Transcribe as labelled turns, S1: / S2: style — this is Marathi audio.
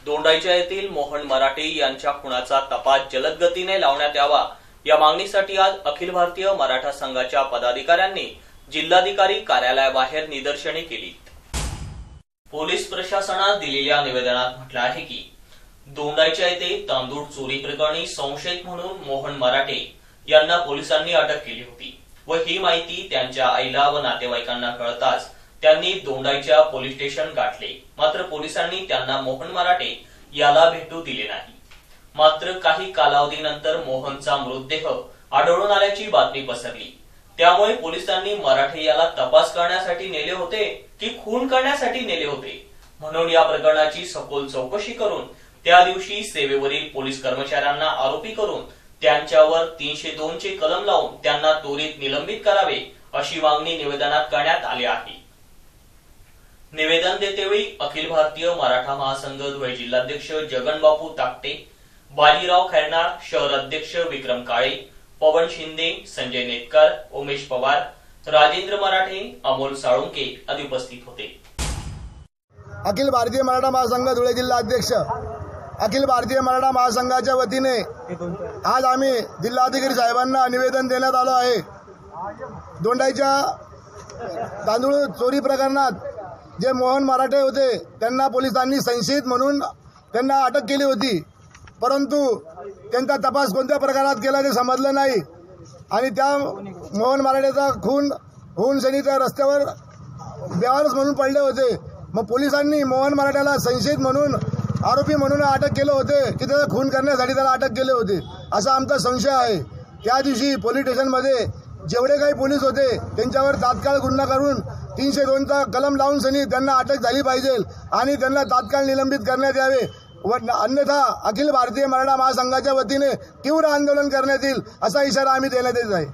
S1: दोंडाईचा येथील मोहन मराठे यांच्या खुनाचा तपास जलद गतीने लावण्यात यावा या मागणीसाठी आज अखिल भारतीय मराठा संघाच्या पदाधिकाऱ्यांनी जिल्हाधिकारी कार्यालयाबाहेर निदर्शने केली। पोलीस प्रशासनास दिलेल्या निवेदनात म्हटलं आहे की दोंडाईच्या येथे तांदूळ चोरी प्रकरणी संशयित म्हणून मोहन मराठे यांना पोलिसांनी अटक केली होती व ही माहिती त्यांच्या आईला व नातेवाईकांना कळताच त्यांनी दोंडाईच्या पोलीस स्टेशन गाठले। मात्र पोलिसांनी त्यांना मोहन मराठे याला भेटू दिले नाही। मात्र काही कालावधीनंतर मोहनचा मृतदेह आढळून आल्याची बातमी पसरली। त्यामुळे पोलिसांनी मराठे याला तपास करण्यासाठी नेले होते की खून करण्यासाठी नेले होते म्हणून या प्रकरणाची सखोल चौकशी करून त्या दिवशी सेवेवरील पोलीस कर्मचाऱ्यांना आरोपी करून त्यांच्यावर 302 चे कलम लावून त्यांना त्वरित निलंबित करावे अशी मागणी निवेदनात करण्यात आली आहे। निवेदन देतेवेळी अखिल भारतीय मराठा महासंघ धुळे जिल्हाध्यक्ष जगनबापू ताकटे, बाजीराव खैरनार, शहर अध्यक्ष विक्रम काळे, पवन शिंदे, संजय नेतकर, उमेश पवार, राजेंद्र मराठे, अमोल साळुंके आदी उपस्थित होते।
S2: अखिल भारतीय मराठा महासंघ धुळे जिल्हाध्यक्ष अखिल भारतीय मराठा महासंघाच्या वतीने आज आम्ही जिल्हाधिकारी साहेबांना निवेदन देण्यात आलो आहे। दोंडाईच्या तांदूळ चोरी प्रकरणात जे मोहन मराठे होते त्यांना पोलिसांनी संशयित म्हणून त्यांना अटक केली होती, परंतु त्यांचा तपास कोणत्या प्रकारात केला ते समजलं नाही आणि त्या मोहन मराठेचा खून होऊन शनी त्या रस्त्यावर बेवारस म्हणून पडले होते। मग पोलिसांनी मोहन मराठ्याला संशयित म्हणून आरोपी म्हणून अटक केले होते की त्याचा खून करण्यासाठी त्याला अटक केले होते असा आमचा संशय आहे। त्या दिवशी पोलीस स्टेशनमध्ये जेवढे काही पोलीस होते त्यांच्यावर तात्काळ गुन्हा करून 302 चा कलम लावून सनी त्यांना अटक झाली पाहिजे आणि त्यांना तात्काळ निलंबित करण्यात यावे व अन्यथा अखिल भारतीय मराठा महासंघाच्या वतीने तीव्र आंदोलन करण्यात येईल असा इशारा आम्ही देण्यात येत आहे।